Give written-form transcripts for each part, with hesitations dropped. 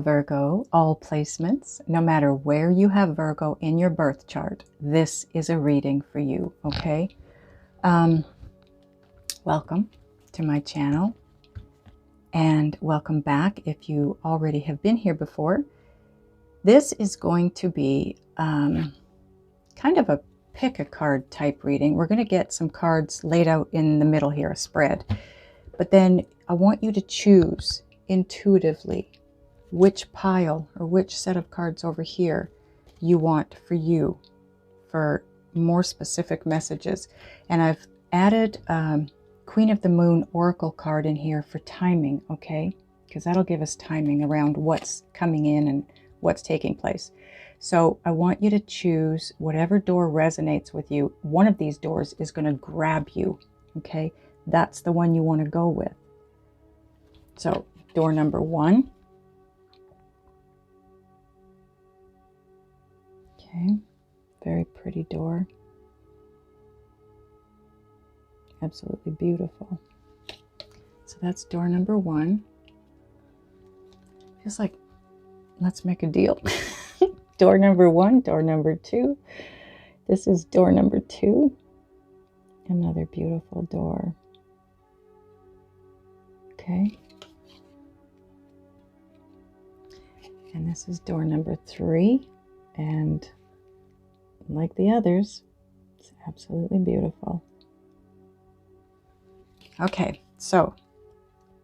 Virgo, all placements, no matter where you have Virgo in your birth chart, this is a reading for you, okay? Welcome to my channel, and welcome back if you already have been here before. This is going to be kind of a pick a card type reading. We're going to get some cards laid out in the middle here, a spread. But then I want you to choose intuitively which pile or which set of cards over here you want for you for more specific messages. And I've added Queen of the Moon Oracle card in here for timing, okay? Because that'll give us timing around what's coming in and what's taking place. So I want you to choose whatever door resonates with you. One of these doors is going to grab you, okay? That's the one you want to go with. So door number 1. Okay, very pretty door. Absolutely beautiful. So that's door number 1. Feels like, let's make a deal. Door number 1, door number 2. This is door number 2. Another beautiful door. Okay. And this is door number 3. And like the others, it's absolutely beautiful. Okay, so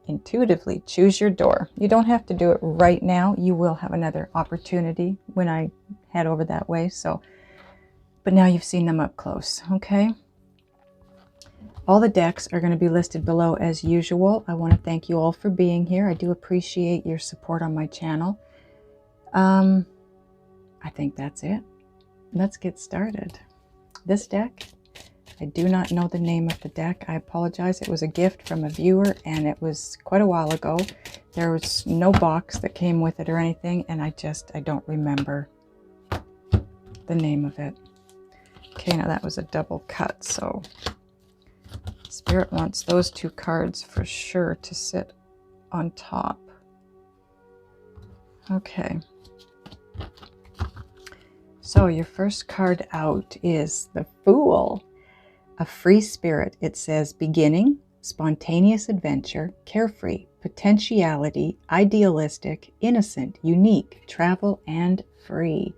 intuitively choose your door. You don't have to do it right now. You will have another opportunity when I head over that way. So, but now you've seen them up close, okay? All the decks are going to be listed below as usual. I want to thank you all for being here. I do appreciate your support on my channel. I think that's it. Let's get started. This deck, I do not know the name of the deck. I apologize. It was a gift from a viewer and it was quite a while ago. There was no box that came with it or anything, and I don't remember the name of it. Okay, now that was a double cut, so Spirit wants those 2 cards for sure to sit on top. Okay. So your first card out is the Fool. A free spirit. It says beginning, spontaneous adventure, carefree, potentiality, idealistic, innocent, unique, travel, and free.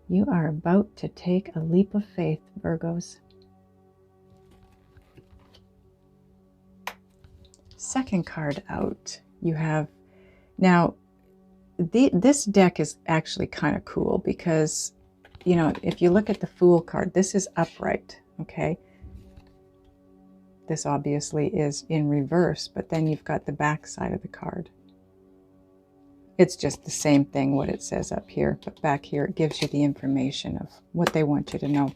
You are about to take a leap of faith, Virgos. Second card out, you have, now this deck is actually kind of cool because, you know, if you look at the Fool card, this is upright. Okay, this obviously is in reverse, but then you've got the back side of the card. It's just the same thing what it says up here, but back here it gives you the information of what they want you to know.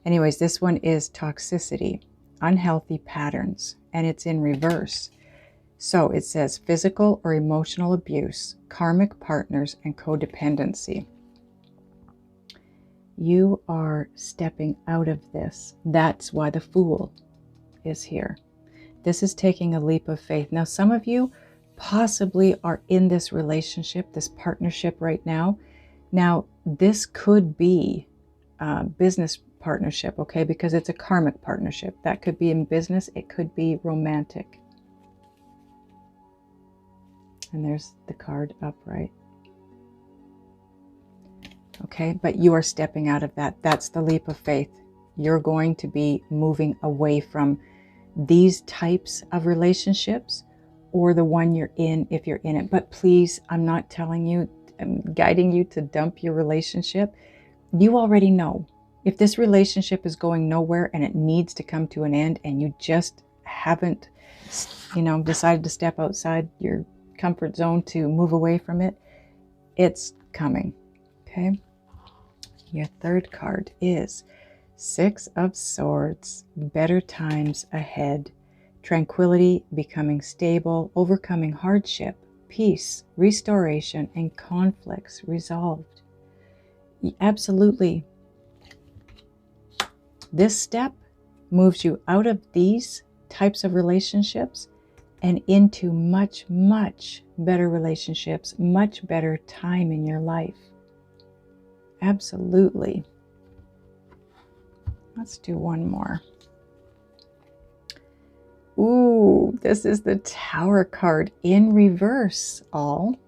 Anyways, this one is toxicity, unhealthy patterns, and it's in reverse. So it says physical or emotional abuse, karmic partners, and codependency. You are stepping out of this. That's why the Fool is here. This is taking a leap of faith. Now, some of you possibly are in this relationship, this partnership right now. Now, this could be a business partnership, okay? Because it's a karmic partnership. That could be in business. It could be romantic. And there's the card upright. Okay, but you are stepping out of that. That's the leap of faith. You're going to be moving away from these types of relationships or the one you're in if you're in it. But please, I'm not telling you, I'm guiding you to dump your relationship. You already know. If this relationship is going nowhere and it needs to come to an end and you just haven't, you know, decided to step outside your comfort zone to move away from it, it's coming, okay? Your third card is 6 of Swords, better times ahead, tranquility, becoming stable, overcoming hardship, peace, restoration, and conflicts resolved. Absolutely. This step moves you out of these types of relationships and into much, much better relationships, much better time in your life. Absolutely. Let's do one more. Ooh, this is the Tower card in reverse, all.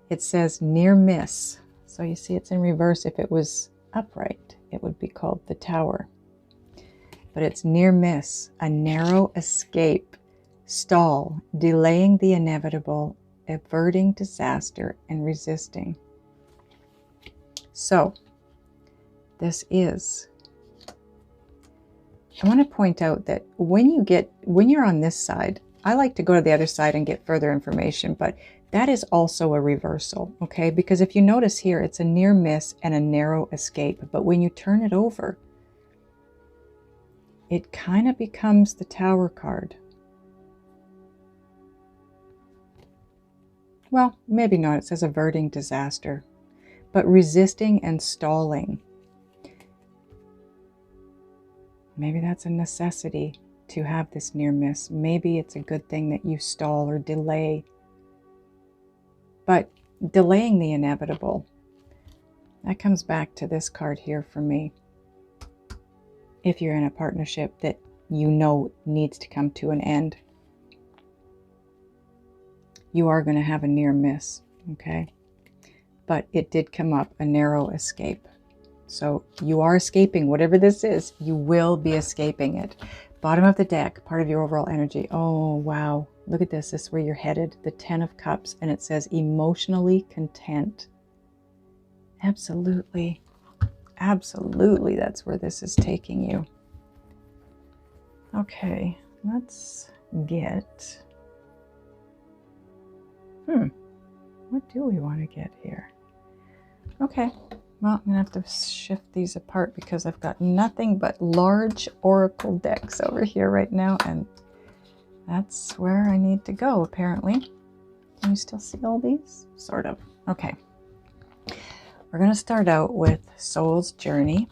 It says near miss. So you see it's in reverse. If it was upright, it would be called the Tower. But it's near miss, a narrow escape, stall, delaying the inevitable, averting disaster, and resisting. So this is, I want to point out that when you're on this side, I like to go to the other side and get further information, but that is also a reversal, okay? Because if you notice here, it's a near miss and a narrow escape. But when you turn it over, it kind of becomes the Tower card. Well, maybe not. It says averting disaster, but resisting and stalling. Maybe that's a necessity to have this near miss. Maybe it's a good thing that you stall or delay. But delaying the inevitable, that comes back to this card here for me. If you're in a partnership that you know needs to come to an end, you are going to have a near miss, okay? But it did come up, a narrow escape. So you are escaping whatever this is. You will be escaping it. Bottom of the deck, part of your overall energy. Oh, wow. Look at this. This is where you're headed. The 10 of Cups. And it says emotionally content. Absolutely. Absolutely. That's where this is taking you. Okay. Let's get... What do we want to get here? Okay. Well, I'm going to have to shift these apart because I've got nothing but large oracle decks over here right now, and that's where I need to go, apparently. Can you still see all these? Sort of. Okay. We're going to start out with Soul's Journey.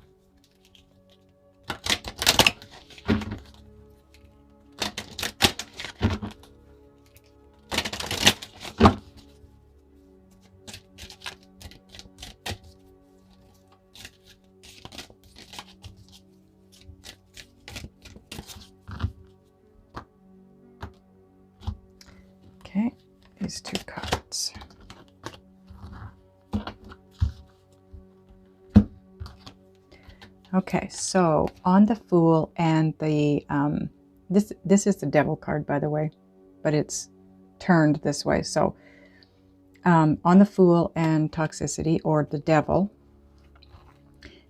Okay, these two cards. Okay, so on the Fool and the this is the Devil card, by the way, but it's turned this way. So on the Fool and Toxicity, or the Devil,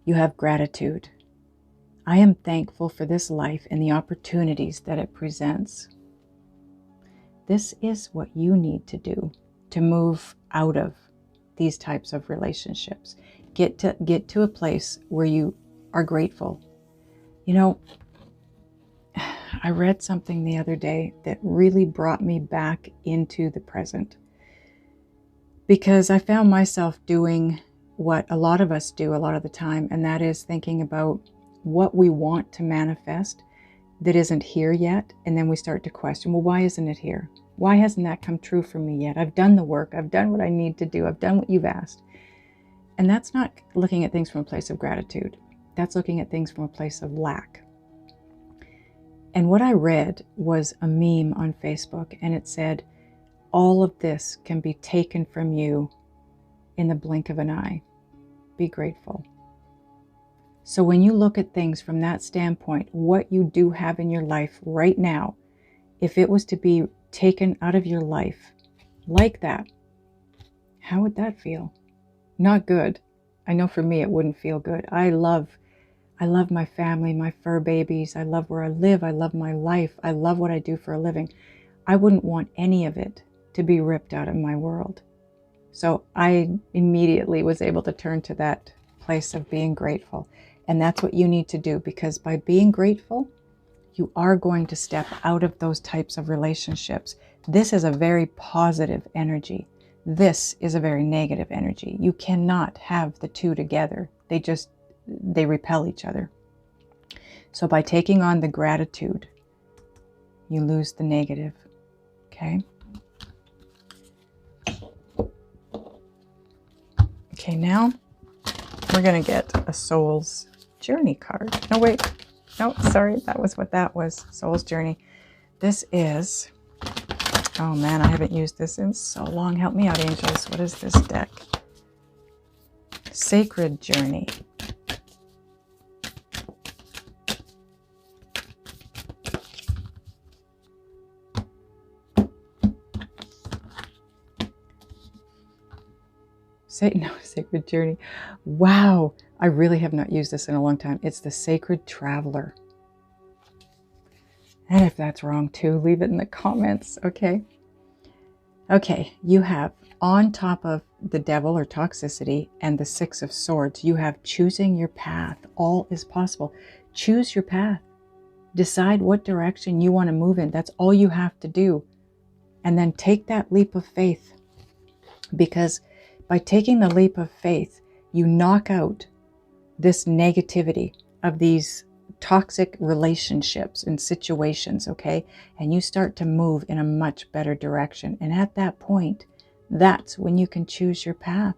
you have gratitude. I am thankful for this life and the opportunities that it presents. This is what you need to do to move out of these types of relationships. Get to a place where you are grateful. You know, I read something the other day that really brought me back into the present, because I found myself doing what a lot of us do a lot of the time, and that is thinking about what we want to manifest that isn't here yet. And then we start to question, well, why isn't it here? Why hasn't that come true for me yet? I've done the work. I've done what I need to do. I've done what you've asked. And that's not looking at things from a place of gratitude. That's looking at things from a place of lack. And what I read was a meme on Facebook, and it said, all of this can be taken from you in the blink of an eye. Be grateful. So when you look at things from that standpoint, what you do have in your life right now, if it was to be taken out of your life like that, how would that feel? Not good. I know for me it wouldn't feel good. I love my family, my fur babies. I love where I live. I love my life. I love what I do for a living. I wouldn't want any of it to be ripped out of my world. So I immediately was able to turn to that place of being grateful. And that's what you need to do, because by being grateful, you are going to step out of those types of relationships. This is a very positive energy. This is a very negative energy. You cannot have the two together. They repel each other. So by taking on the gratitude, you lose the negative. Okay. Okay, now we're going to get a Soul's Journey card. No, wait. No, sorry. That was what that was. Soul's Journey. This is... Oh man, I haven't used this in so long. Help me out, angels. What is this deck? Sacred Journey. Sacred Journey. Wow, I really have not used this in a long time. It's the Sacred Traveler. And if that's wrong too, leave it in the comments, okay? Okay, you have on top of the Devil or toxicity and the Six of Swords, you have choosing your path. All is possible. Choose your path. Decide what direction you want to move in. That's all you have to do. And then take that leap of faith. Because by taking the leap of faith, you knock out this negativity of these toxic relationships and situations, okay? And you start to move in a much better direction. And at that point, that's when you can choose your path.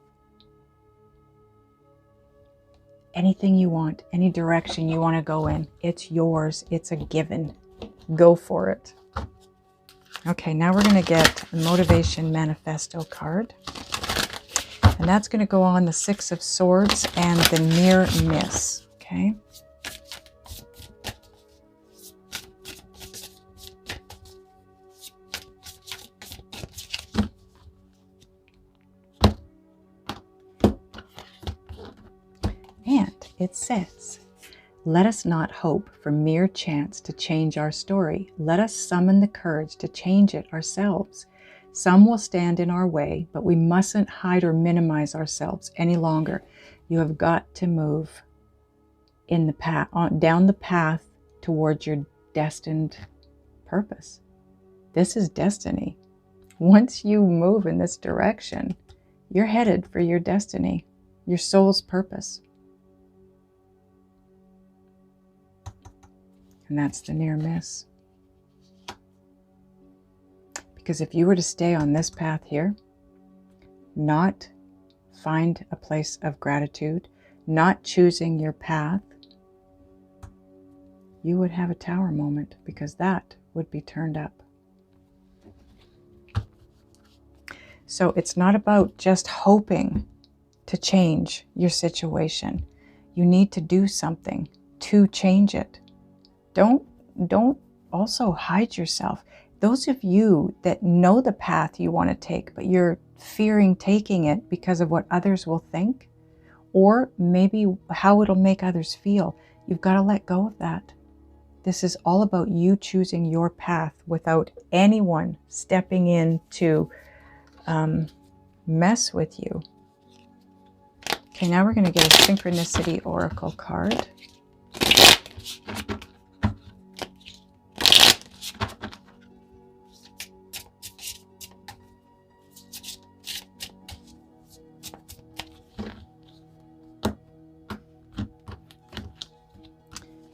Anything you want, any direction you want to go in, it's yours. It's a given. Go for it. Okay, now we're going to get a Motivation Manifesto card. And that's going to go on the Six of Swords and the Near Miss, okay? And it says, let us not hope for mere chance to change our story. Let us summon the courage to change it ourselves. Some will stand in our way, but we mustn't hide or minimize ourselves any longer. You have got to move in the path, down the path towards your destined purpose. This is destiny. Once you move in this direction, you're headed for your destiny, your soul's purpose. And that's the near miss. Because if you were to stay on this path here, not find a place of gratitude, not choosing your path, you would have a tower moment, because that would be turned up. So it's not about just hoping to change your situation. You need to do something to change it. Don't also hide yourself. Those of you that know the path you want to take, but you're fearing taking it because of what others will think, or maybe how it'll make others feel, you've got to let go of that. This is all about you choosing your path without anyone stepping in to mess with you. Okay, now we're going to get a Synchronicity Oracle card.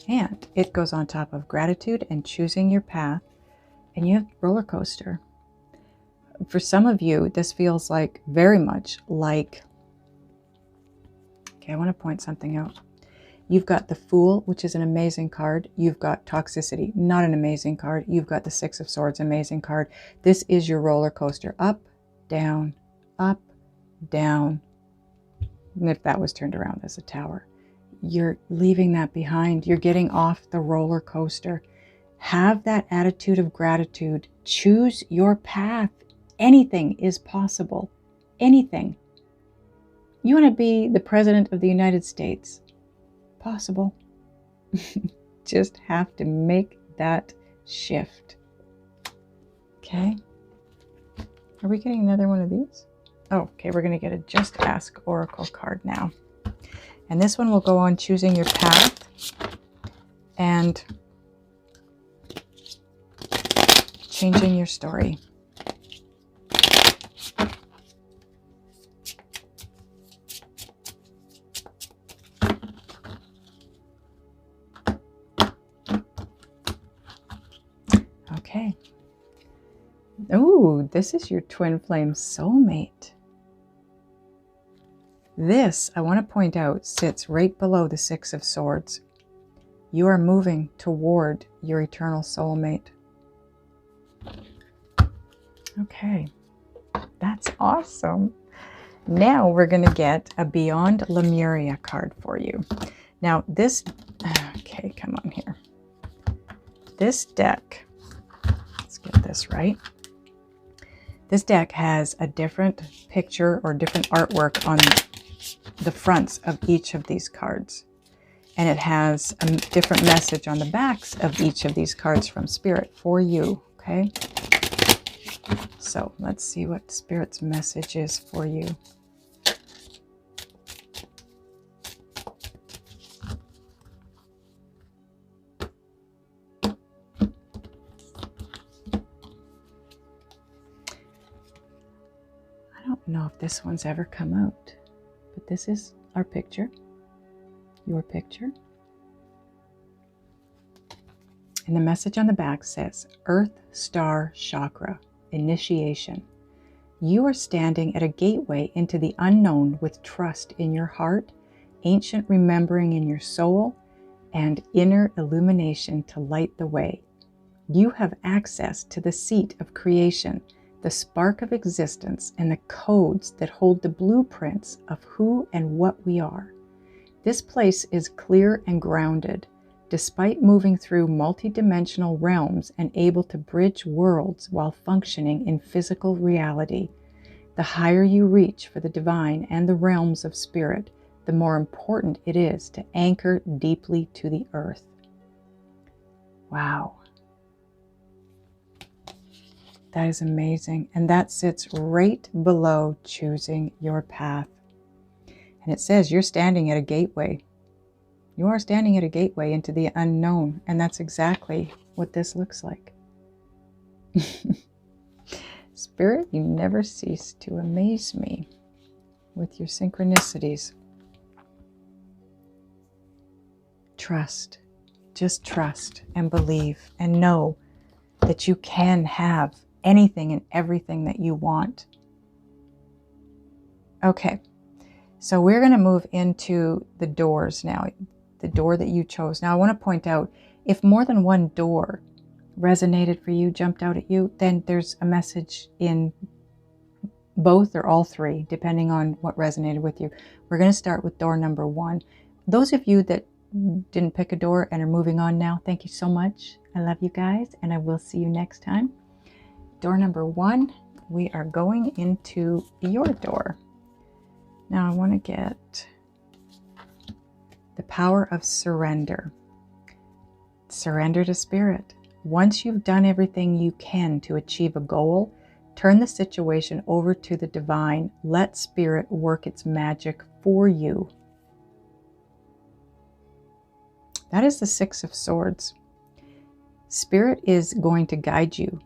And it goes on top of gratitude and choosing your path. And you have roller coaster. For some of you, this feels like very much like, okay, I want to point something out. You've got the Fool, which is an amazing card. You've got Toxicity, not an amazing card. You've got the Six of Swords, amazing card. This is your roller coaster. Up, down, up, down. And if that was turned around as a tower, you're leaving that behind. You're getting off the roller coaster. Have that attitude of gratitude. Choose your path. Anything is possible. Anything. You want to be the President of the United States? Possible. Just have to make that shift. Okay. Are we getting another one of these? Oh, okay. We're going to get a Just Ask Oracle card now. And this one will go on choosing your path and changing your story. Okay. Ooh, this is your twin flame soulmate. This, I want to point out, sits right below the Six of Swords. You are moving toward your eternal soulmate. Okay, that's awesome. Now we're going to get a Beyond Lemuria card for you. Now this, okay, come on here. This deck, let's get this right. This deck has a different picture or different artwork on the fronts of each of these cards. And it has a different message on the backs of each of these cards from Spirit for you, okay? So let's see what Spirit's message is for you. I don't know if this one's ever come out, but this is our picture, your picture. And the message on the back says, Earth Star Chakra, Initiation. You are standing at a gateway into the unknown with trust in your heart, ancient remembering in your soul, and inner illumination to light the way. You have access to the seat of creation, the spark of existence, and the codes that hold the blueprints of who and what we are. This place is clear and grounded, despite moving through multidimensional realms and able to bridge worlds while functioning in physical reality. The higher you reach for the divine and the realms of spirit, the more important it is to anchor deeply to the earth. Wow. That is amazing. And that sits right below choosing your path. And it says you're standing at a gateway. You are standing at a gateway into the unknown. And that's exactly what this looks like. Spirit, you never cease to amaze me with your synchronicities. Trust. Just trust and believe and know that you can have anything and everything that you want. Okay, so we're going to move into the doors now, the door that you chose. Now I want to point out, if more than one door resonated for you, jumped out at you, then there's a message in both or all three, depending on what resonated with you. We're going to start with door number 1. Those of you that didn't pick a door and are moving on now, thank you so much. I love you guys, and I will see you next time. Door number 1, we are going into your door. Now I want to get the power of surrender. Surrender to spirit. Once you've done everything you can to achieve a goal, turn the situation over to the divine. Let spirit work its magic for you. That is the Six of Swords. Spirit is going to guide you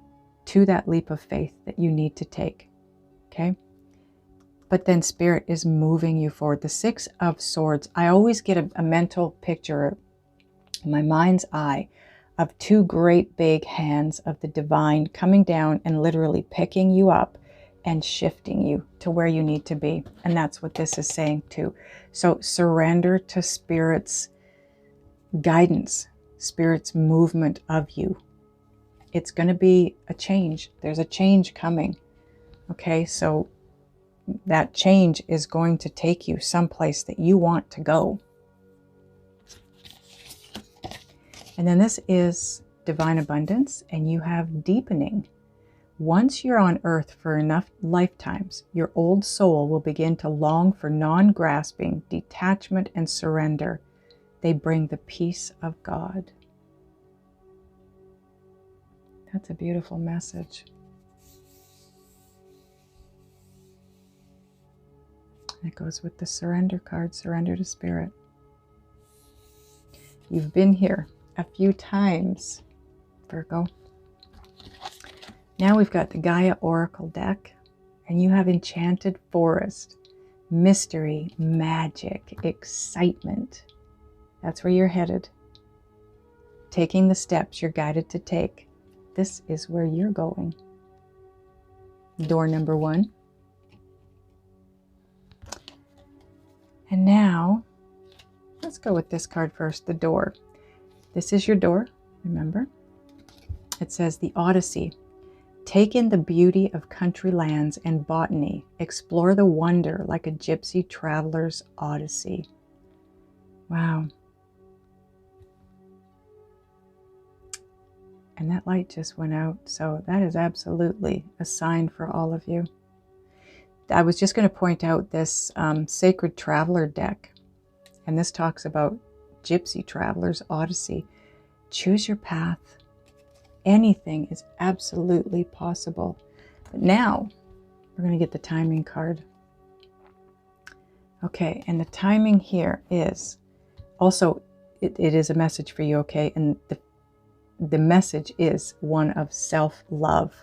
to that leap of faith that you need to take, okay? But then Spirit is moving you forward. The Six of Swords, I always get a mental picture in my mind's eye of 2 great big hands of the divine coming down and literally picking you up and shifting you to where you need to be. And that's what this is saying too. So surrender to Spirit's guidance, Spirit's movement of you. It's going to be a change. There's a change coming. Okay, so that change is going to take you someplace that you want to go. And then this is divine abundance, and you have deepening. Once you're on earth for enough lifetimes, your old soul will begin to long for non-grasping, detachment, and surrender. They bring the peace of God. That's a beautiful message. It goes with the surrender card, surrender to spirit. You've been here a few times, Virgo. Now we've got the Gaia Oracle deck, and you have Enchanted Forest, mystery, magic, excitement. That's where you're headed. Taking the steps you're guided to take. This is where you're going. door number 1. And now, let's go with this card first, the door. This is your door, remember? It says the Odyssey. Take in the beauty of country lands and botany. Explore the wonder like a gypsy traveler's odyssey. Wow. And that light just went out, so that is absolutely a sign for all of you. I was just going to point out this Sacred Traveler deck, and this talks about Gypsy Traveler's Odyssey. Choose your path. Anything is absolutely possible. But now, we're going to get the timing card. Okay, and the timing here is, also, it is a message for you, okay? And the message is one of self-love.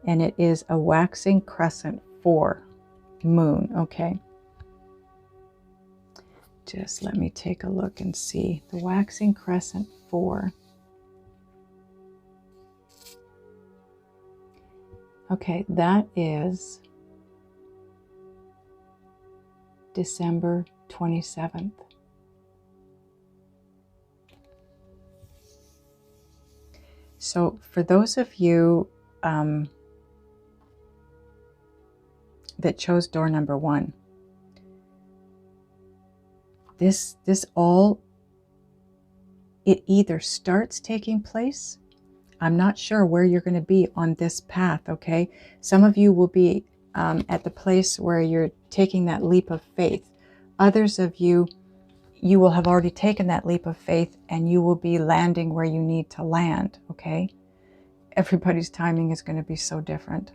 And it is a waxing crescent 4 moon, okay? Just let me take a look and see. The waxing crescent 4. Okay, that is December 27th. So for those of you that chose door number 1, this all, it either starts taking place. I'm not sure where you're going to be on this path, okay? Some of you will be at the place where you're taking that leap of faith. Others of you, you will have already taken that leap of faith and you will be landing where you need to land, okay? Everybody's timing is going to be so different.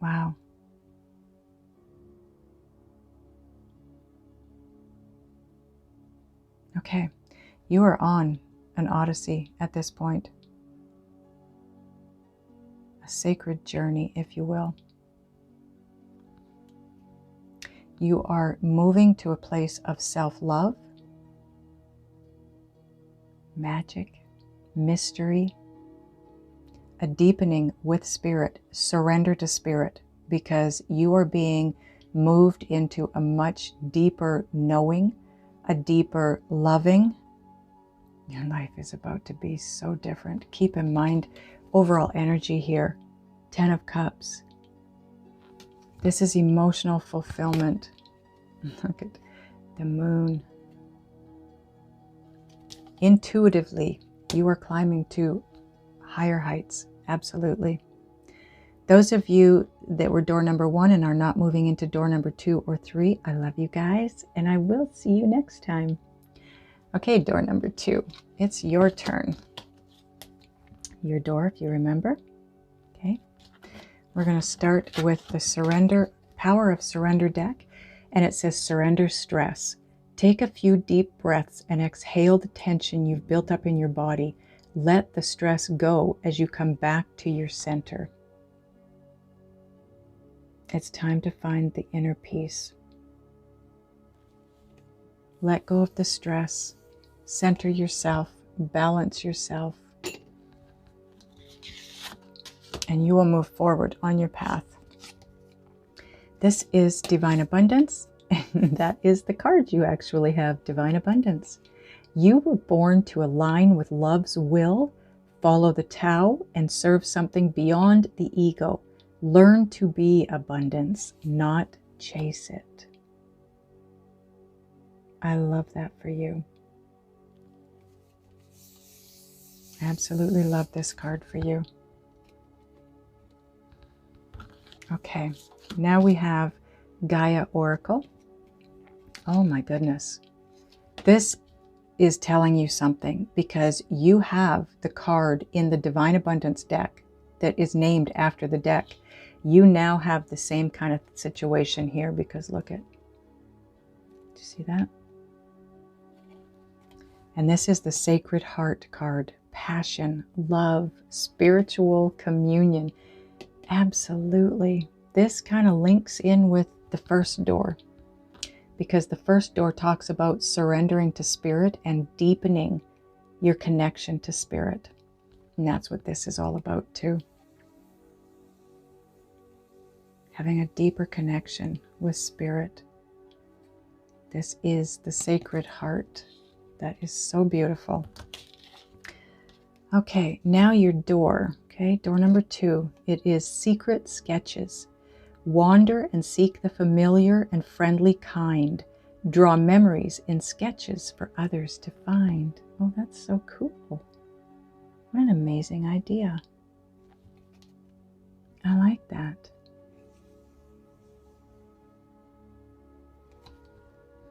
Wow. Okay, you are on an odyssey at this point. A sacred journey, if you will. You are moving to a place of self-love, magic, mystery, a deepening with spirit, surrender to spirit, because you are being moved into a much deeper knowing, a deeper loving. Your life is about to be so different. Keep in mind, overall energy here, 10 of Cups. This is emotional fulfillment. Look at the moon. Intuitively, you are climbing to higher heights. Absolutely. Those of you that were door number 1 and are not moving into door number 2 or 3, I love you guys, and I will see you next time. Okay, door number 2. It's your turn. Your door, if you remember. Okay. We're going to start with the Surrender, Power of Surrender deck, and it says surrender stress. Take a few deep breaths and exhale the tension you've built up in your body. Let the stress go as you come back to your center. It's time to find the inner peace. Let go of the stress. Center yourself. Balance yourself. And you will move forward on your path. This is Divine Abundance. And that is the card you actually have, Divine Abundance. You were born to align with love's will, follow the Tao, and serve something beyond the ego. Learn to be abundance, not chase it. I love that for you. Absolutely love this card for you. Okay, now we have Gaia Oracle. Oh my goodness. This is telling you something because you have the card in the Divine Abundance deck that is named after the deck. You now have the same kind of situation here because look at, do you see that? And this is the Sacred Heart card. Passion, love, spiritual communion. Absolutely. This kind of links in with the first door because the first door talks about surrendering to spirit and deepening your connection to spirit. And that's what this is all about too. Having a deeper connection with spirit. This is the Sacred Heart. That is so beautiful. Okay, now your door. Okay, door number 2. It is Secret Sketches. Wander and seek the familiar and friendly kind. Draw memories in sketches for others to find. Oh, that's so cool. What an amazing idea. I like that.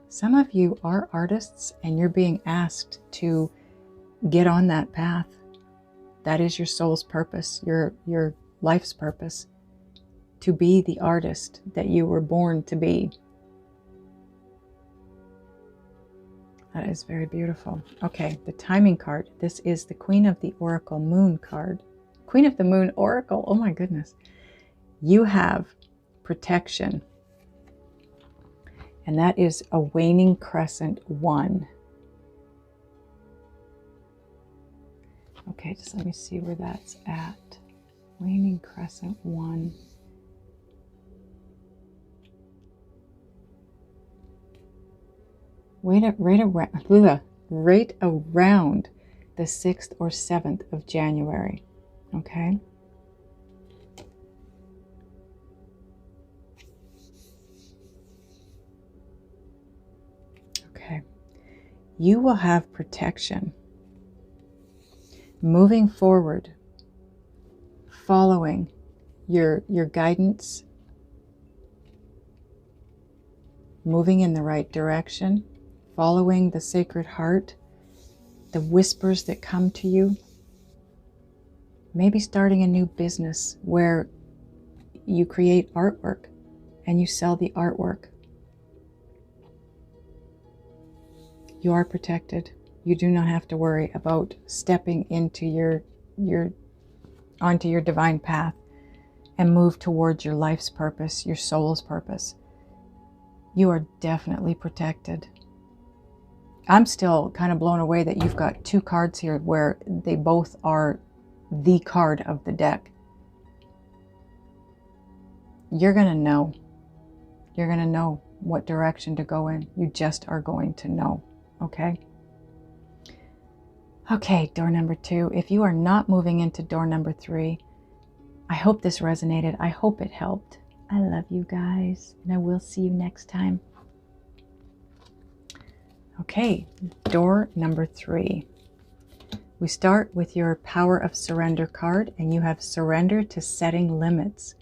Some of you are artists and you're being asked to get on that path. That is your soul's purpose, your life's purpose, to be the artist that you were born to be. That is very beautiful. Okay, the timing card. This is the Queen of the Oracle Moon card. Queen of the Moon Oracle. Oh my goodness. You have protection. And that is a waning crescent 1. Okay, just let me see where that's at. Waning crescent 1. Right around the 6th or 7th of January. Okay? Okay. You will have protection. Moving forward, following your guidance, moving in the right direction, following the Sacred Heart, the whispers that come to you, maybe starting a new business where you create artwork and you sell the artwork. You are protected. You do not have to worry about stepping into onto your divine path and move towards your life's purpose, your soul's purpose. You are definitely protected. I'm still kind of blown away that you've got 2 cards here where they both are the card of the deck. You're going to know. You're going to know what direction to go in. You just are going to know. Okay? Okay, door number 2. If you are not moving into door number 3, I hope this resonated. I hope it helped. I love you guys, and I will see you next time. Okay, door number 3. We start with your Power of Surrender card, and you have surrender to setting limits.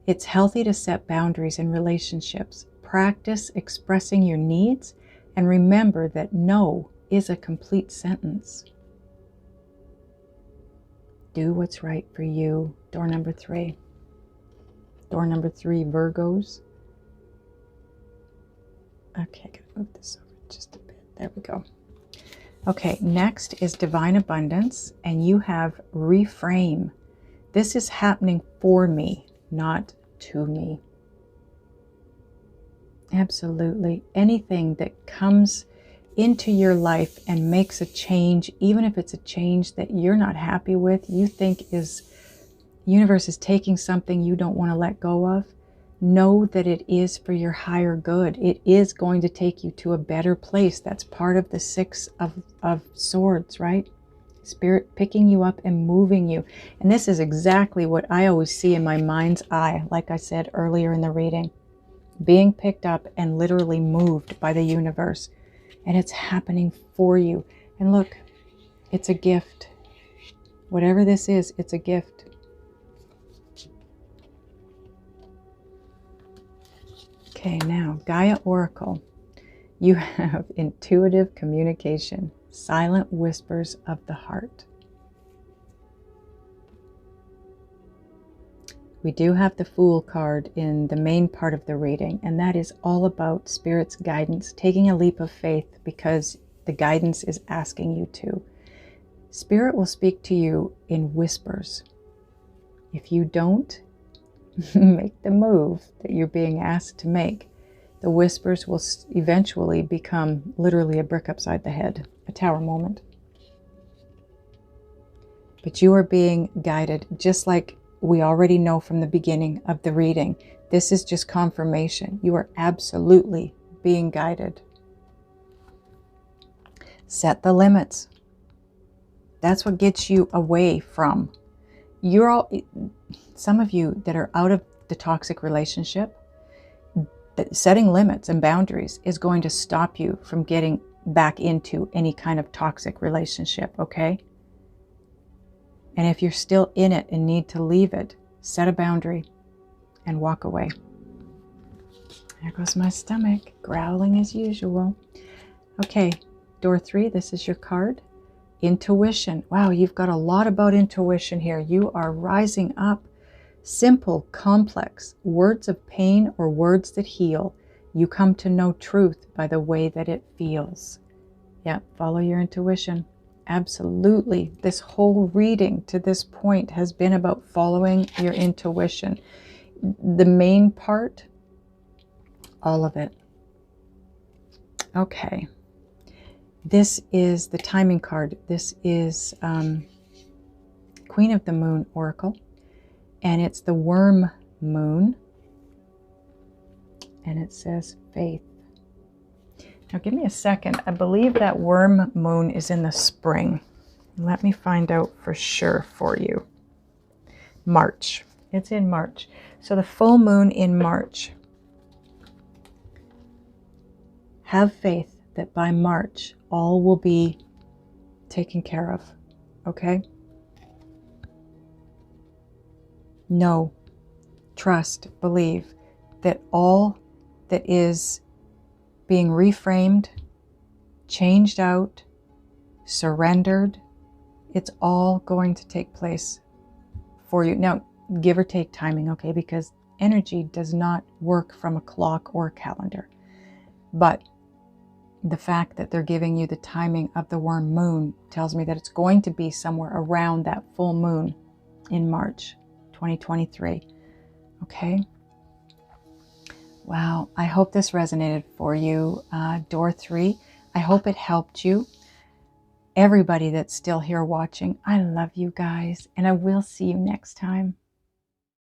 It's healthy to set boundaries in relationships. Practice expressing your needs, and remember that no is a complete sentence. Do what's right for you. Door number 3. Door number 3, Virgos. Okay, gotta move this over just a bit. There we go. Okay, next is Divine Abundance, and you have reframe. This is happening for me, not to me. Absolutely. Anything that comes into your life and makes a change, even if it's a change that you're not happy with, you think universe is taking something you don't want to let go of, know that it is for your higher good. It is going to take you to a better place. That's part of the 6 of Swords, right? Spirit picking you up and moving you. And this is exactly what I always see in my mind's eye, like I said earlier in the reading. Being picked up and literally moved by the universe. And it's happening for you. And look, it's a gift. Whatever this is, it's a gift. Okay, now, Gaia Oracle. You have intuitive communication, silent whispers of the heart. We do have the Fool card in the main part of the reading, and that is all about Spirit's guidance, taking a leap of faith because the guidance is asking you to. Spirit will speak to you in whispers. If you don't make the move that you're being asked to make, the whispers will eventually become literally a brick upside the head, a tower moment. But you are being guided, just like we already know from the beginning of the reading. This is just confirmation. You are absolutely being guided. Set the limits. That's what gets you away from. Some of you that are out of the toxic relationship, setting limits and boundaries is going to stop you from getting back into any kind of toxic relationship, okay? And if you're still in it and need to leave it, set a boundary and walk away. There goes my stomach, growling as usual. Okay, door 3, this is your card. Intuition. Wow, you've got a lot about intuition here. You are rising up. Simple, complex, words of pain or words that heal. You come to know truth by the way that it feels. Yeah, follow your intuition. Absolutely. This whole reading to this point has been about following your intuition. The main part, all of it. Okay. This is the timing card. This is Queen of the Moon Oracle. And it's the worm moon. And it says faith. Now give me a second. I believe that worm moon is in the spring. Let me find out for sure for you. March. It's in March. So the full moon in March. Have faith that by March, all will be taken care of. Okay? Know, trust, believe that all that is being reframed, changed out, surrendered, it's all going to take place for you. Now, give or take timing, okay? Because energy does not work from a clock or a calendar. But the fact that they're giving you the timing of the worm moon tells me that it's going to be somewhere around that full moon in March 2023. Okay? Wow, I hope this resonated for you. Door 3, I hope it helped you. Everybody that's still here watching, I love you guys, and I will see you next time.